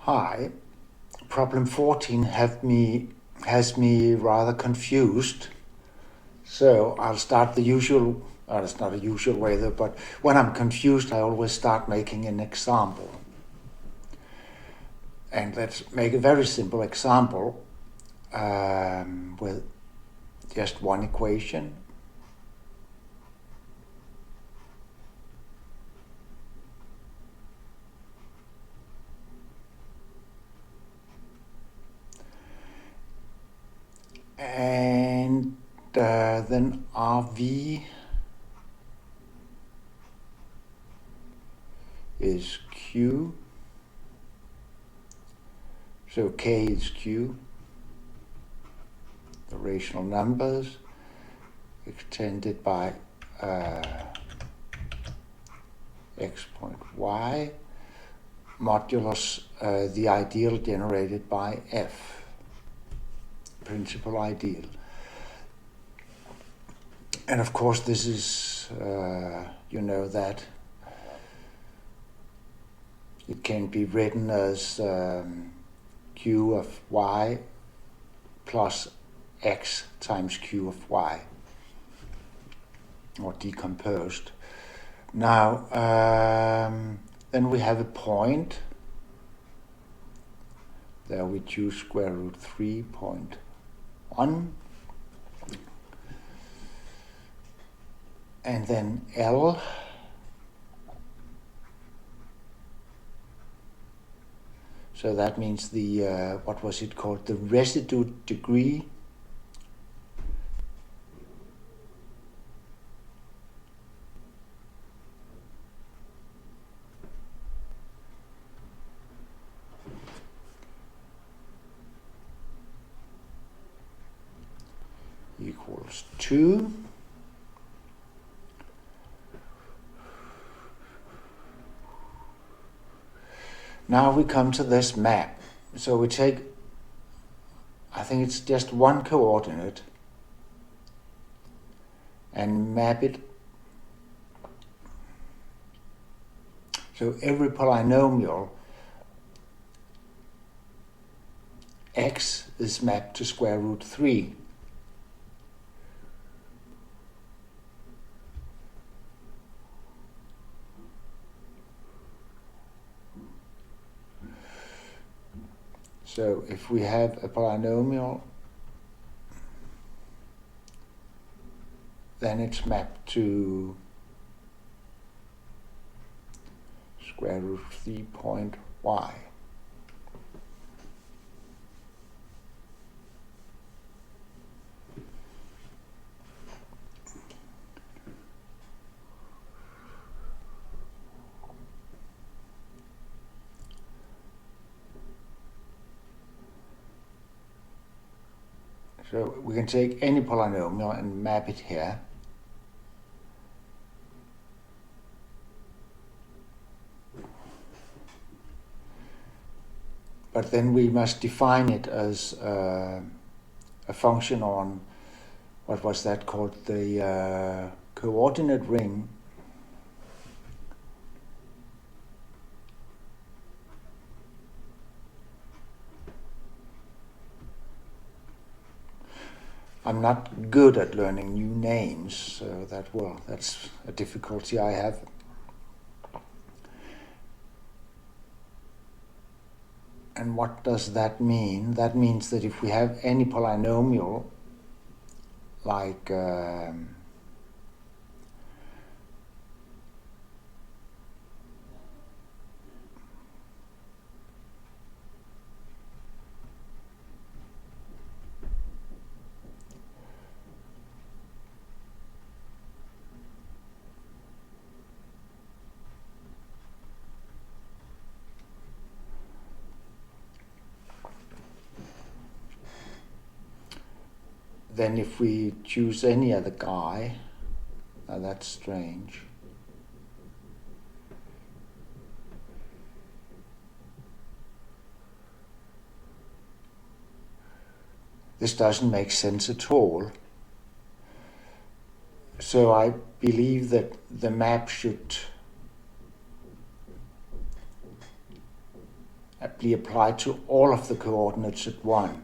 Hi, problem 14 has me rather confused. So I'll start the usual, it's not a usual way though, but when I'm confused, I always start making an example. And let's make a very simple example with just one equation. And then RV is Q. So K is Q. The rational numbers extended by x point y modulus the ideal generated by F, principal ideal. And of course this is, you know that it can be written as Q of y plus x times Q of y, or decomposed. Now, then we have a point. There we choose square root 3.1. And then L. So that means the, what was it called? The residue degree. Equals 2. Now we come to this map. So we take, I think it's just one coordinate, and map it. So every polynomial x is mapped to square root 3. So if we have a polynomial, then it's mapped to square root 3.y. So we can take any polynomial and map it here. But then we must define it as a function on, what was that called, the coordinate ring. I'm not good at learning new names, so that's a difficulty I have. And what does that mean? That means that if we have any polynomial, like then if we choose any other guy, now that's strange. This doesn't make sense at all. So I believe that the map should be applied to all of the coordinates at once.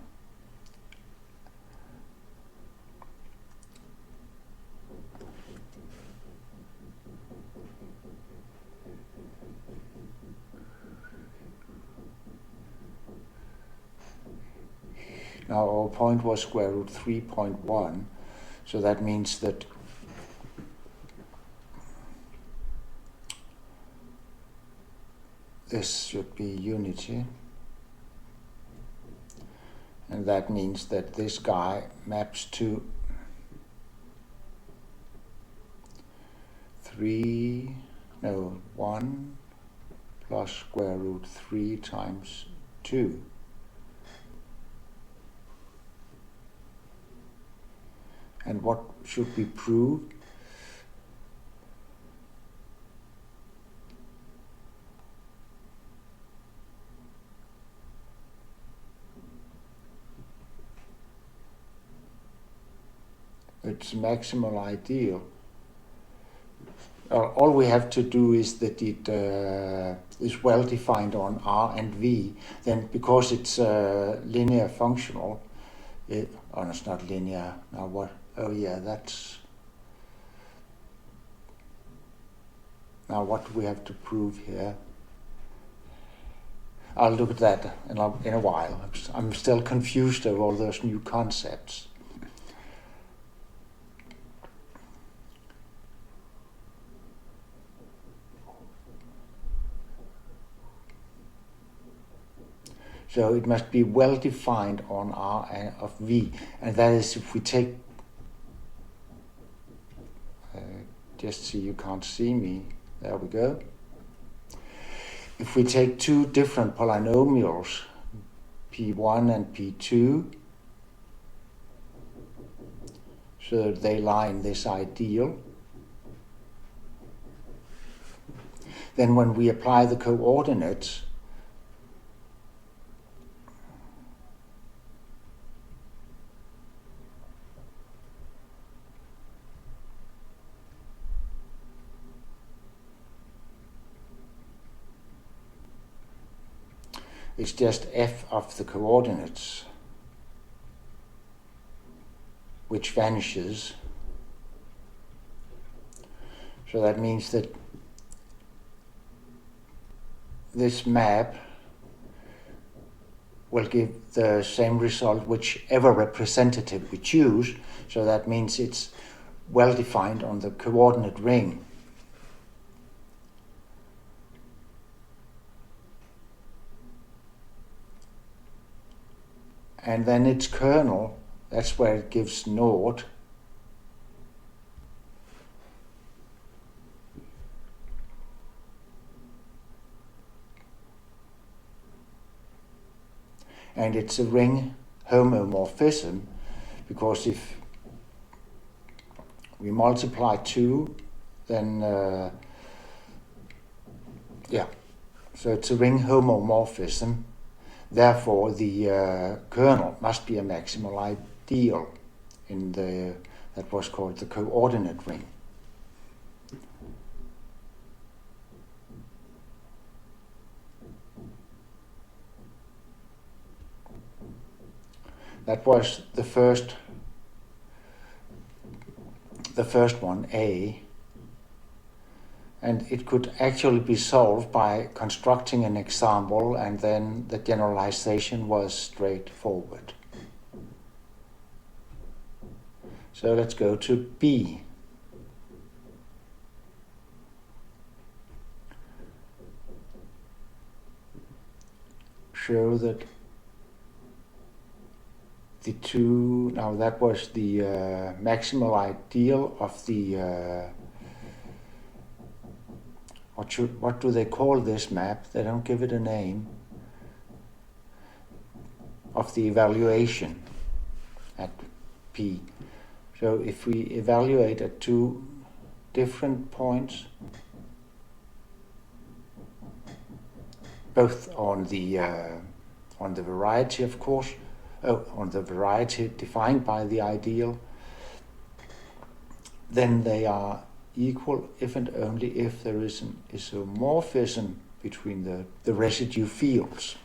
Now our point was square root 3.1, so that means that this should be unity, and that means that this guy maps to 1 plus square root 3 times 2. And what should we prove? It's maximal ideal. All we have to do is that it is well defined on R and V. Then, because it's linear functional, it's not linear. Now what? Oh yeah, that's. Now what do we have to prove here? I'll look at that in a while. I'm still confused over all those new concepts. So it must be well defined on R and of V, and that is if we take, just so you can't see me, there we go. If we take two different polynomials, P1 and P2, so that they lie in this ideal, then when we apply the coordinates, it's just f of the coordinates, which vanishes. So that means that this map will give the same result whichever representative we choose. So that means it's well defined on the coordinate ring. And then its kernel, that's where it gives naught. And it's a ring homomorphism, because if we multiply 2, then, so it's a ring homomorphism. Therefore, the kernel must be a maximal ideal in that was called the coordinate ring. That was the first one, A. And it could actually be solved by constructing an example, and then the generalization was straightforward. So let's go to B. Show that the two, now that was the maximal ideal of the what do they call this map? They don't give it a name. Of the evaluation at P. So if we evaluate at two different points, both on the variety, of course, on the variety defined by the ideal, then they are equal if and only if there is an isomorphism between the residue fields.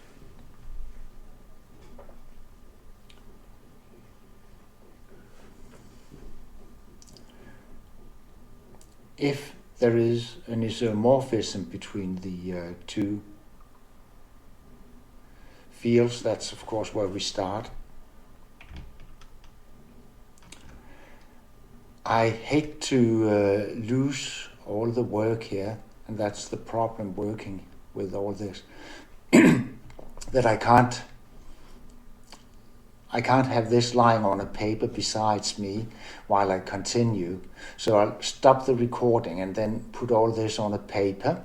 if there is an isomorphism between the two fields, that's of course where we start. I hate to lose all the work here, and that's the problem working with all this, that I can't have this lying on a paper besides me while I continue. So I'll stop the recording and then put all this on a paper,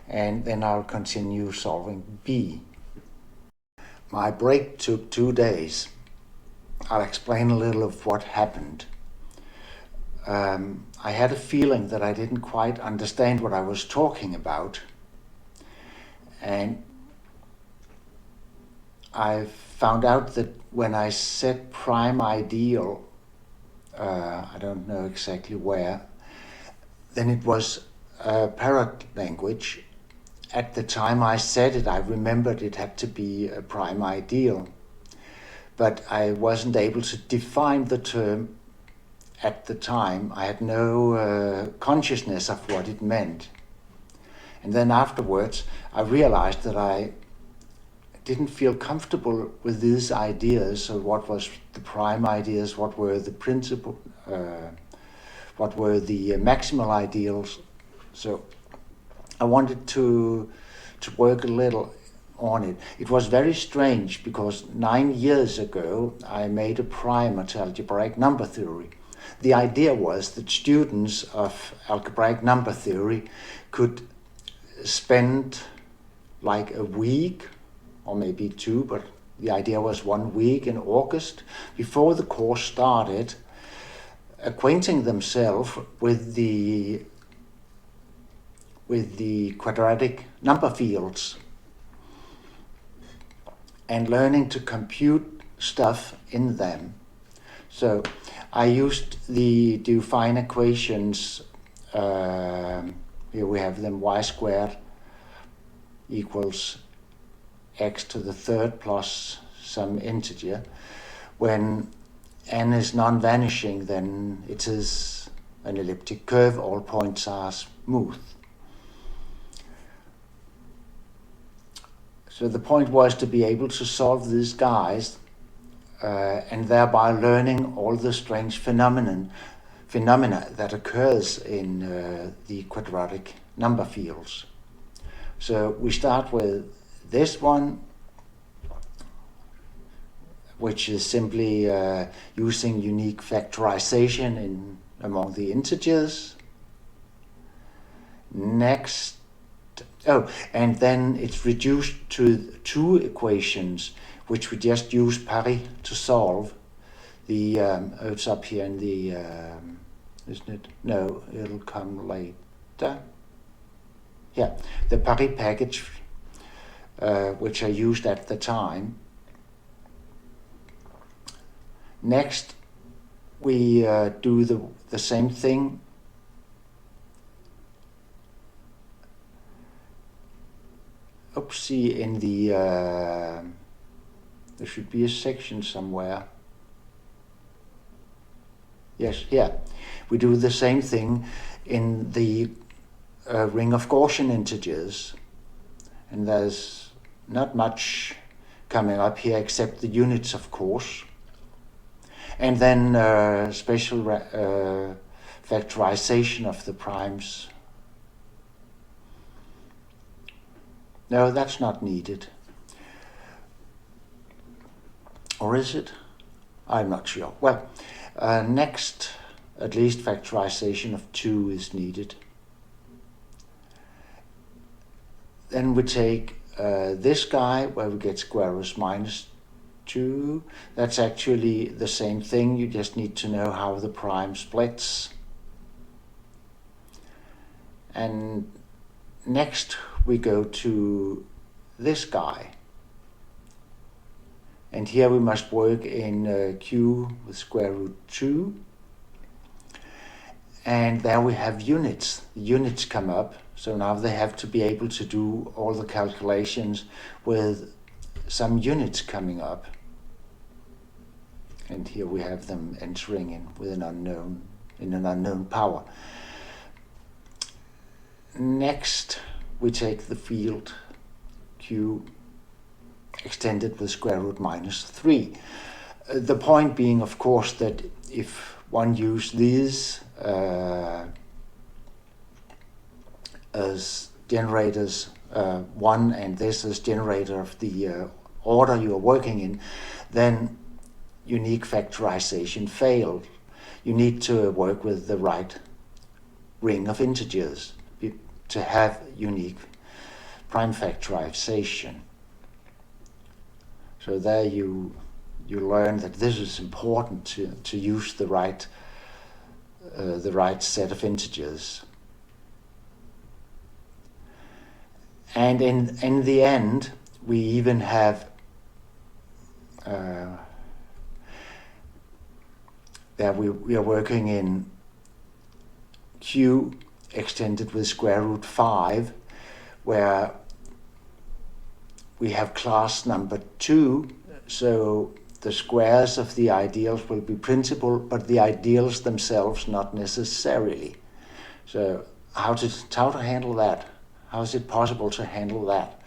and then I'll continue solving B. My break took 2 days. I'll explain a little of what happened. I had a feeling that I didn't quite understand what I was talking about, and I found out that when I said prime ideal, I don't know exactly where, then it was a parrot language. At the time I said it, I remembered it had to be a prime ideal, but I wasn't able to define the term at the time. I had no consciousness of what it meant. And then afterwards, I realized that I didn't feel comfortable with these ideas. So what was the prime ideas? What were the principal? What were the maximal ideals? So I wanted to work a little on it. It was very strange because 9 years ago, I made a primer to algebraic number theory. The idea was that students of algebraic number theory could spend like a week, or maybe 2, but the idea was 1 week in August, before the course started, acquainting themselves with the quadratic number fields and learning to compute stuff in them. So I used the Diophine equations. Here we have them: y squared equals x to the third plus some integer. When n is non-vanishing, then it is an elliptic curve. All points are smooth. So the point was to be able to solve these guys and thereby learning all the strange phenomena that occurs in the quadratic number fields. So we start with this one, which is simply using unique factorization among the integers. Next, and then it's reduced to 2 equations, which we just use Paris to solve. It's up here in the, isn't it? No, it'll come later. Yeah, the Paris package, which I used at the time. Next, we do the same thing. Oopsie, in the, there should be a section somewhere. Yes, here. We do the same thing in the ring of Gaussian integers. And there's not much coming up here except the units, of course. And then special factorization of the primes. No, that's not needed. Or is it? I'm not sure. Well, next, at least factorization of 2 is needed. Then we take this guy, where we get square root minus 2. That's actually the same thing. You just need to know how the prime splits. And next, we go to this guy. And here we must work in Q with square root 2. And there we have units. The units come up. So now they have to be able to do all the calculations with some units coming up. And here we have them entering in with an unknown power. next we take the field Q extended with square root minus 3. The point being, of course, that if one uses these as generators, one and this as generator of the order you are working in, then unique factorization failed. You need to work with the right ring of integers to have unique prime factorization. So there you learn that this is important to use the right set of integers. And in the end, we even have that we are working in Q extended with square root 5, where we have class number 2, so the squares of the ideals will be principal, but the ideals themselves not necessarily. So how to handle that? How is it possible to handle that?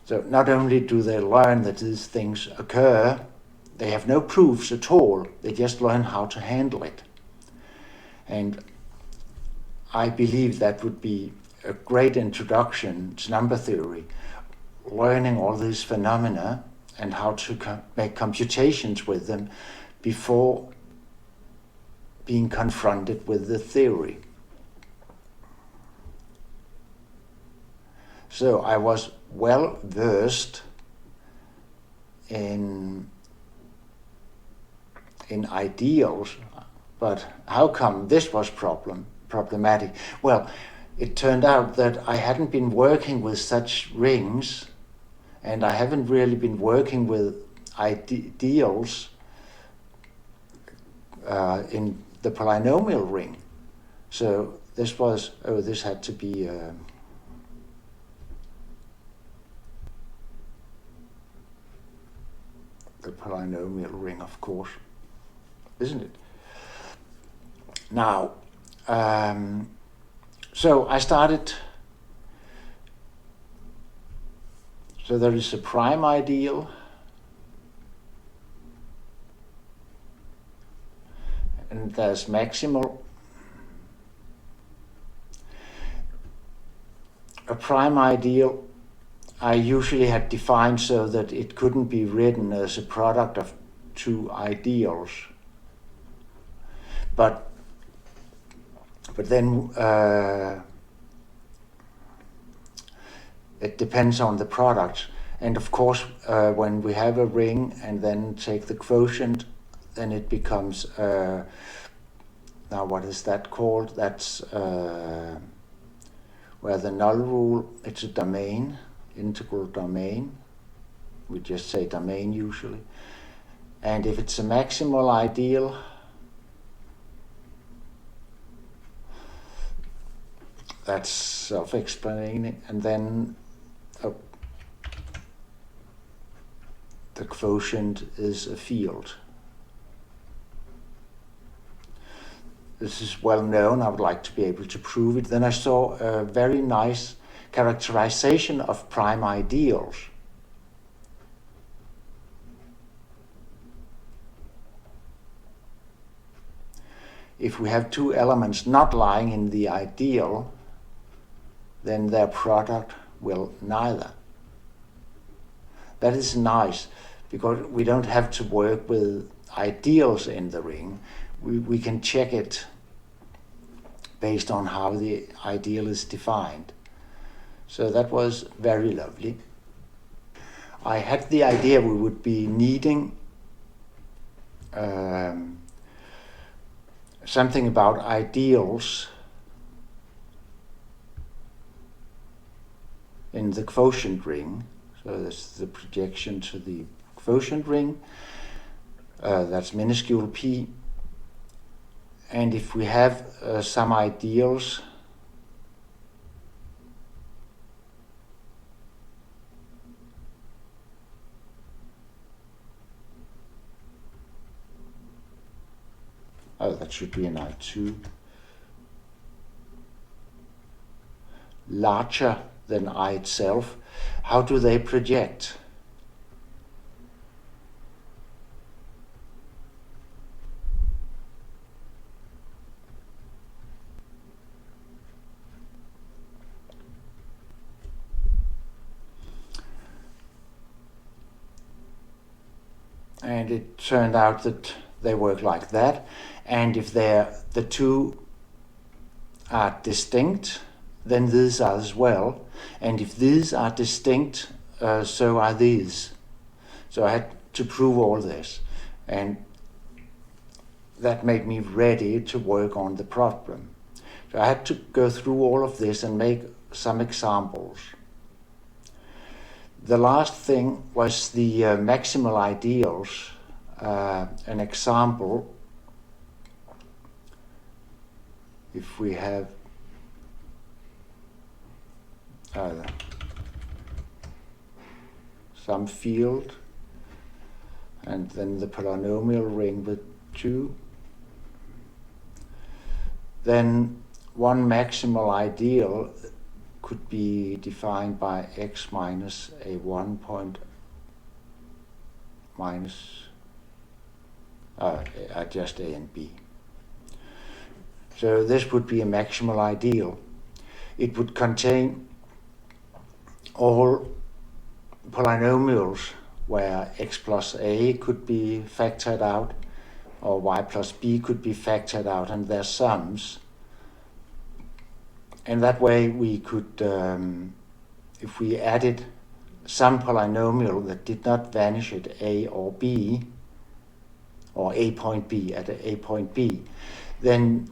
So not only do they learn that these things occur, they have no proofs at all. They just learn how to handle it. And I believe that would be a great introduction to number theory, learning all these phenomena and how to make computations with them before being confronted with the theory. So I was well versed in ideals, but how come this was problematic? Well, it turned out that I hadn't been working with such rings, and I haven't really been working with ideals in the polynomial ring. So this had to be the polynomial ring, of course, isn't it? Now, so I started. So there is a prime ideal, and there's maximal. A prime ideal I usually had defined so that it couldn't be written as a product of two ideals. But then it depends on the product. And of course, when we have a ring and then take the quotient, then it becomes, now what is that called? That's where the null rule, it's a domain, integral domain. We just say domain usually. And if it's a maximal ideal, that's self-explaining, and then the quotient is a field. This is well known. I would like to be able to prove it. Then I saw a very nice characterization of prime ideals. If we have two elements not lying in the ideal, then their product will neither. That is nice, because we don't have to work with ideals in the ring. We can check it based on how the ideal is defined. So that was very lovely. I had the idea we would be needing something about ideals in the quotient ring. So this is the projection to the quotient ring. That's minuscule p. And if we have some ideals, that should be an I2. larger than I itself, how do they project? And it turned out that they work like that. And if the two are distinct, then these are as well. And if these are distinct, so are these. So I had to prove all this. And that made me ready to work on the problem. So I had to go through all of this and make some examples. The last thing was the maximal ideals, an example. If we have some field and then the polynomial ring with 2, then one maximal ideal could be defined by x minus a 1 point minus just a and b. So this would be a maximal ideal. It would contain all polynomials where x plus a could be factored out, or y plus b could be factored out, and their sums. And that way we could, if we added some polynomial that did not vanish at a or b, or a point b, at a point b, then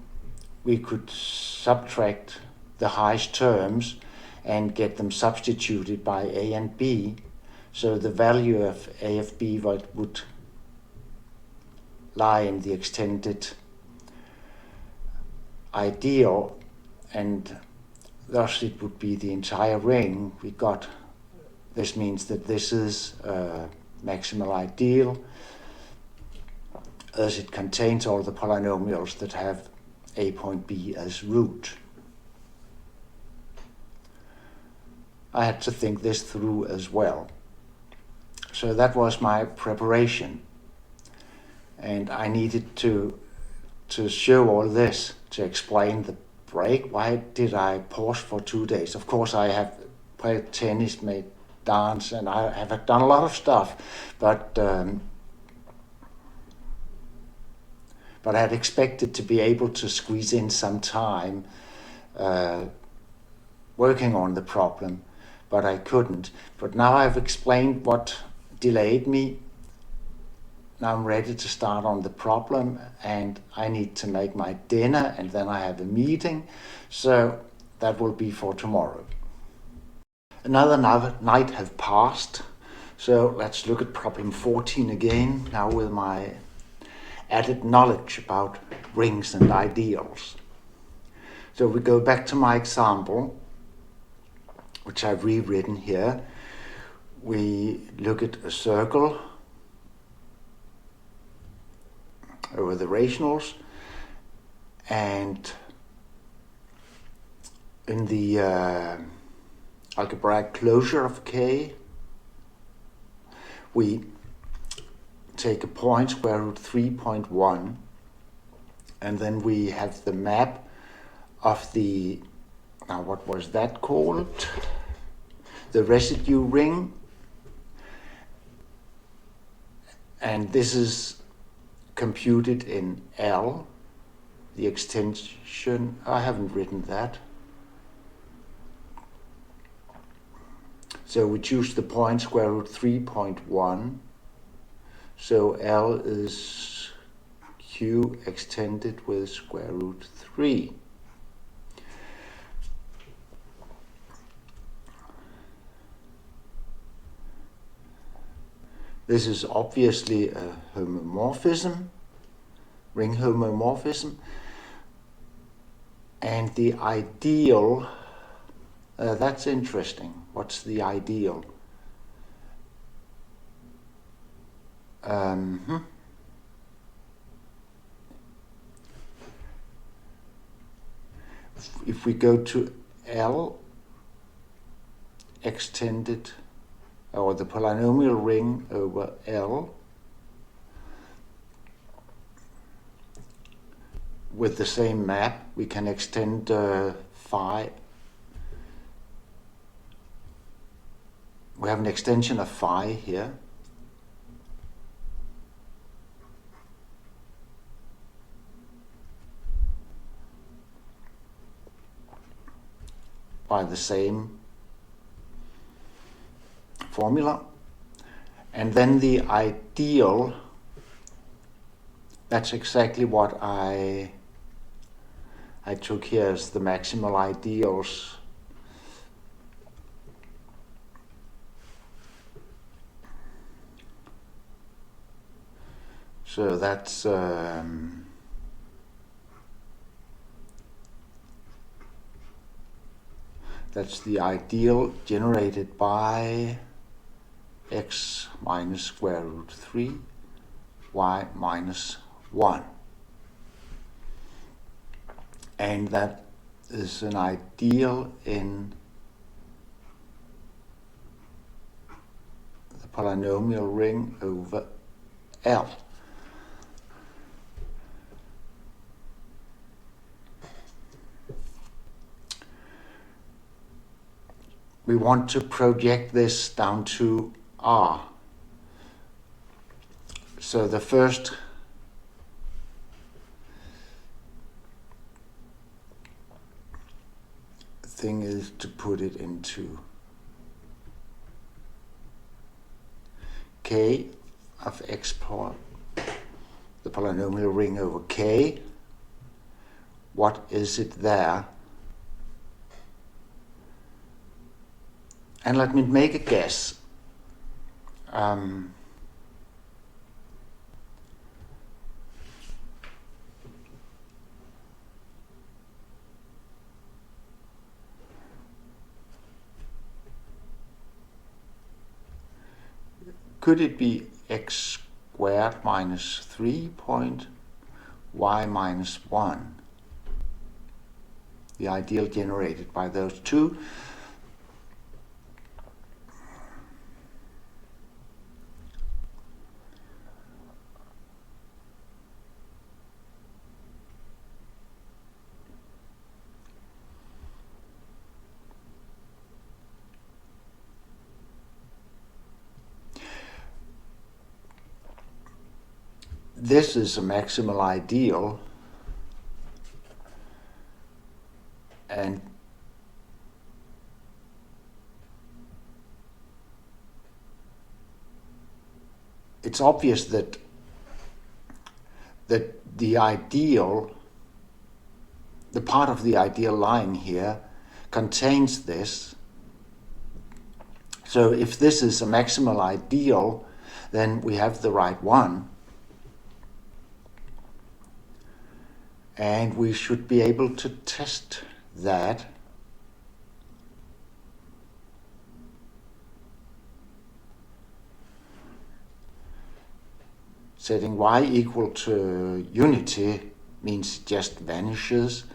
we could subtract the highest terms and get them substituted by a and b. So the value of a of b would lie in the extended ideal, and thus it would be the entire ring we got. This means that this is a maximal ideal, as it contains all the polynomials that have a point b as root. I had to think this through as well. So that was my preparation. And I needed to show all this, to explain the break. Why did I pause for 2 days? Of course, I have played tennis, made dance, and I have done a lot of stuff, but I had expected to be able to squeeze in some time working on the problem, but I couldn't. But now I've explained what delayed me. Now I'm ready to start on the problem, and I need to make my dinner, and then I have a meeting, so that will be for tomorrow. Another night has passed, so let's look at problem 14 again, now with my added knowledge about rings and ideals. So we go back to my example, which I've rewritten here. We look at a circle over the rationals, and in the algebraic closure of K, we take a point square root 3.1, and then we have the map of the, now what was that called? The residue ring. And this is computed in L, the extension. I haven't written that. So we choose the point square root 3.1. So L is Q extended with square root 3. This is obviously a homomorphism, ring homomorphism, and the ideal, that's interesting. What's the ideal? If we go to L, extended, or the polynomial ring over L with the same map. We can extend phi. We have an extension of phi here. By the same formula. And then the ideal, that's exactly what I took here as the maximal ideals. So that's the ideal generated by x minus square root 3, y minus 1. And that is an ideal in the polynomial ring over L. We want to project this down to R. So the first thing is to put it into K of x power, the polynomial ring over K. What is it there? And let me make a guess. Could it be x squared minus 3 point y minus 1? The ideal generated by those two. This is a maximal ideal, and it's obvious that the ideal, the part of the ideal line here, contains this. So if this is a maximal ideal, then we have the right one. And we should be able to test that. Setting y equal to unity means it just vanishes.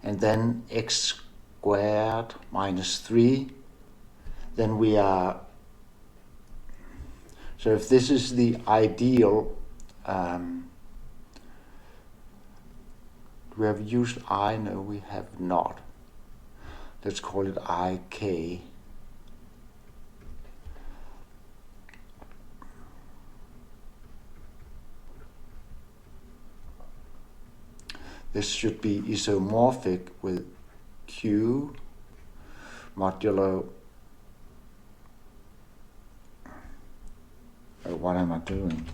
And then x squared minus 3. Then we are... So if this is the ideal... we have used I? No, we have not. Let's call it IK. This should be isomorphic with Q modulo... what am I doing?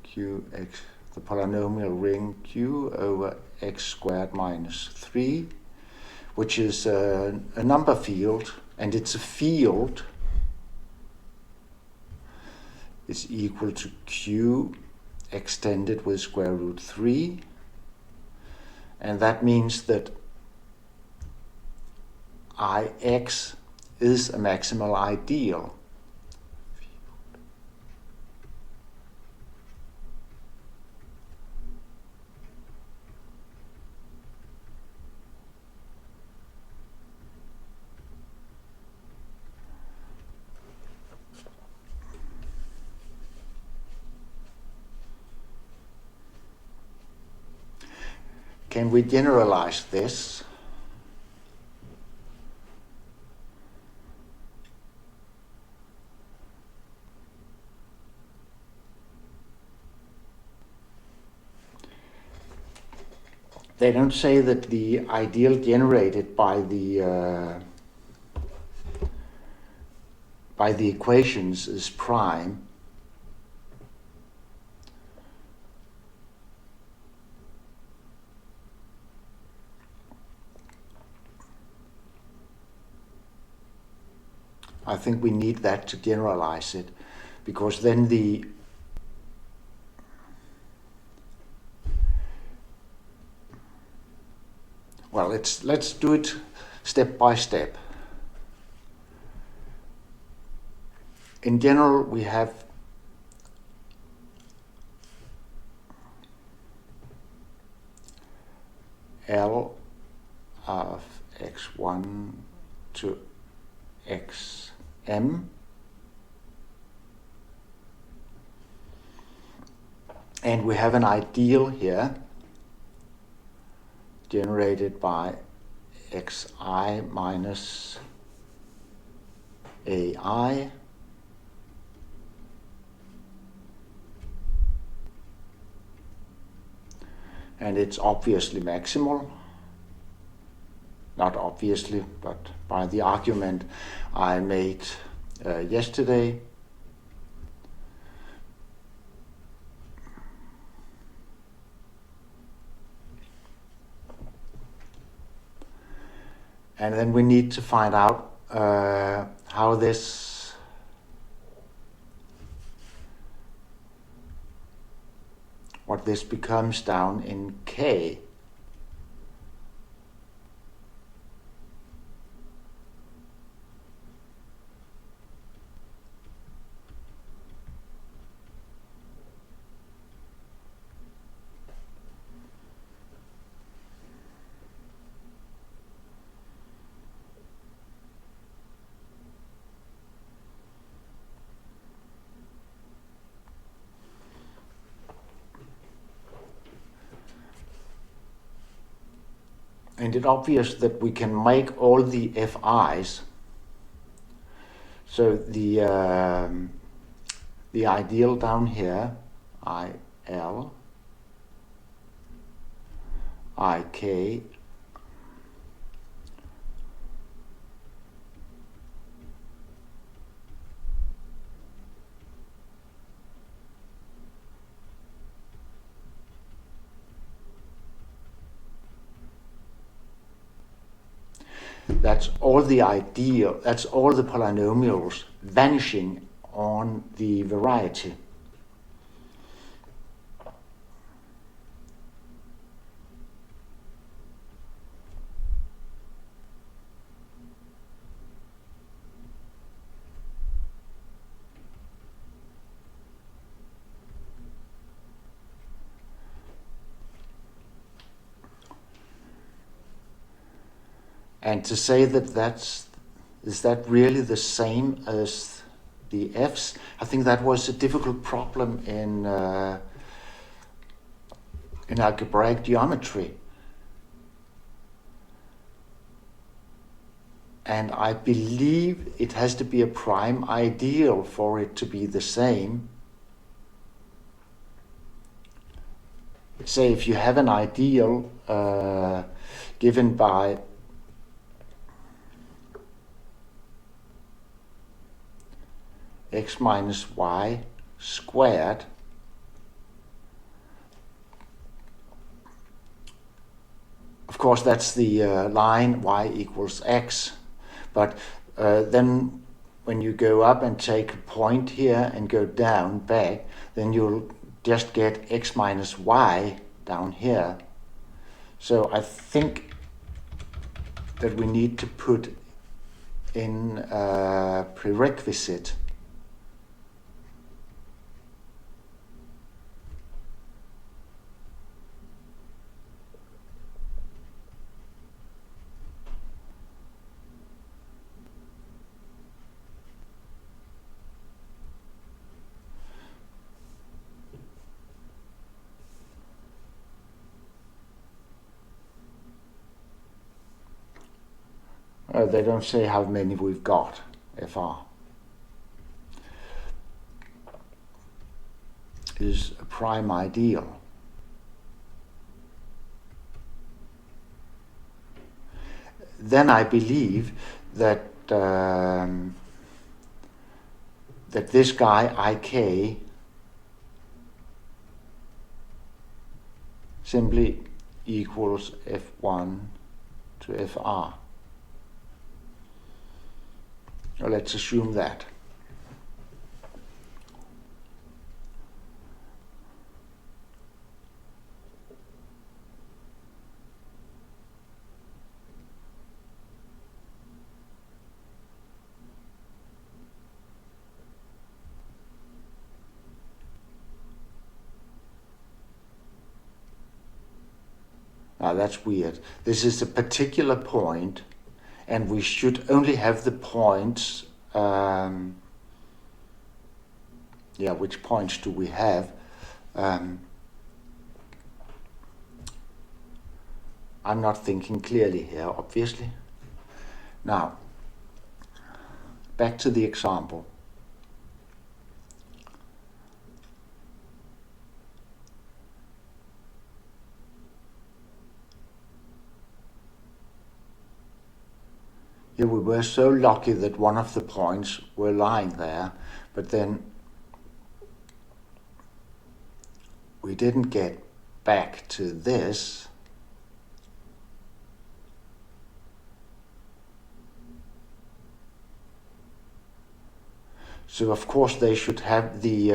Qx, the polynomial ring Q over x squared minus 3, which is a number field, and it's a field. It's equal to Q extended with square root 3. And that means that Ix is a maximal ideal. can we generalize this? They don't say that the ideal generated by the equations is prime. I think we need that to generalize it, because then well, let's do it step by step. In general, we have L of x1 to xm, and we have an ideal here generated by xi minus ai and it's obviously maximal. Not obviously, but by the argument I made yesterday. And then we need to find out how what this becomes down in K. And it's obvious that we can make all the FIs. So the ideal down here, IL, IK, that's all the ideal, that's all the polynomials vanishing on the variety. And to say that is that really the same as the F's? I think that was a difficult problem in algebraic geometry. And I believe it has to be a prime ideal for it to be the same. Say if you have an ideal given by x minus y squared, of course that's the line y equals x, but then when you go up and take a point here and go down back, then you'll just get x minus y down here. So I think that we need to put in a prerequisite. They don't say how many we've got, FR. Is a prime ideal. Then I believe that that this guy IK simply equals F1 to FR. Well, let's assume that. Now that's weird. This is a particular point, and we should only have the points. Which points do we have? I'm not thinking clearly here, obviously. Now, back to the example. Here we were so lucky that one of the points were lying there, but then we didn't get back to this. So of course they should have the,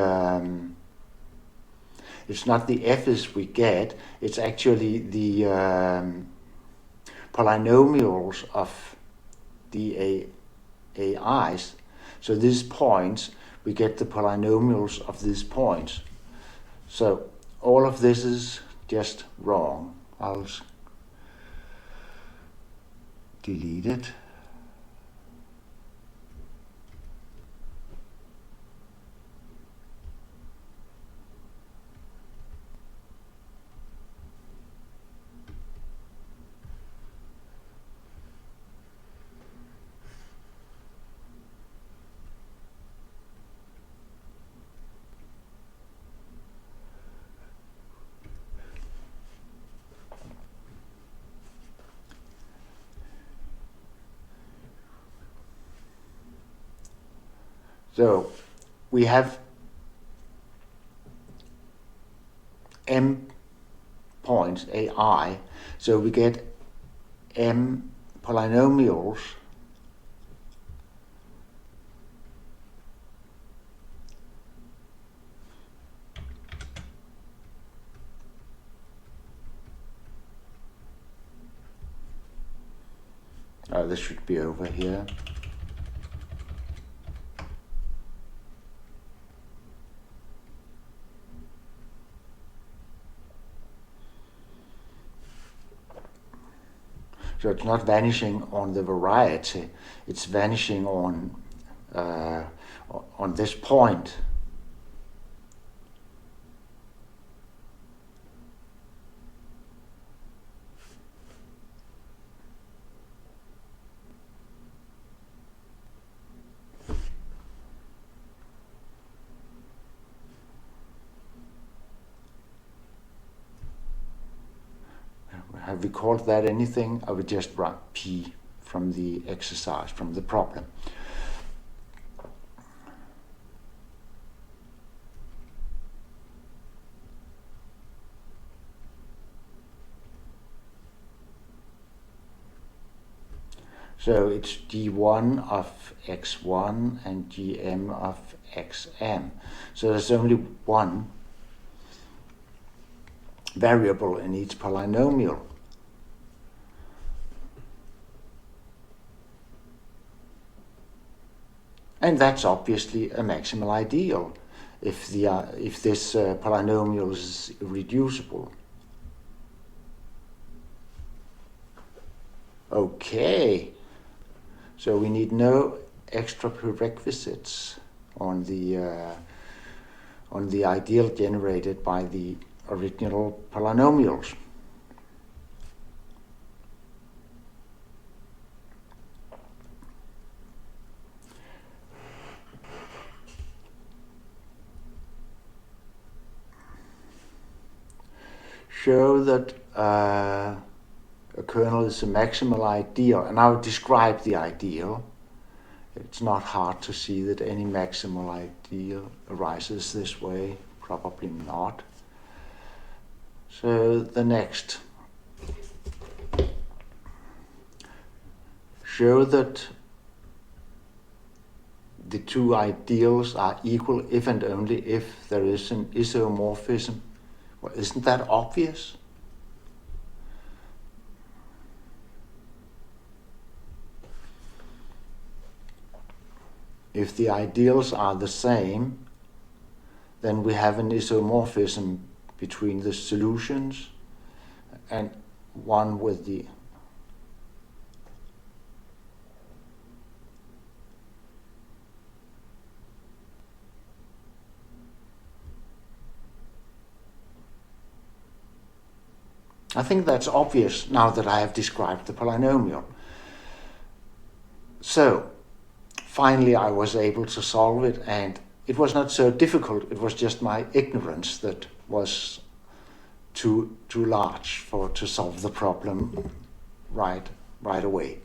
it's not the f's we get, it's actually the polynomials of the AIs. So these points, we get the polynomials of these points. So all of this is just wrong. I'll delete it. So we have m points, AI, so we get m polynomials this should be over here. So it's not vanishing on the variety, it's vanishing on this point. Have we called that anything? I would just write P from the exercise, from the problem. So it's g1 of x1 and gm of xm. So there's only one variable in each polynomial. And that's obviously a maximal ideal if this polynomial is irreducible. Okay, so we need no extra prerequisites on the ideal generated by the original polynomials. show that a kernel is a maximal ideal, and I'll describe the ideal. It's not hard to see that any maximal ideal arises this way, probably not. So the next, show that the two ideals are equal if and only if there is an isomorphism. Well, isn't that obvious? If the ideals are the same, then we have an isomorphism between the solutions, and one with the I think that's obvious now that I have described the polynomial. So, finally I was able to solve it, and it was not so difficult. It was just my ignorance that was too large to solve the problem right away.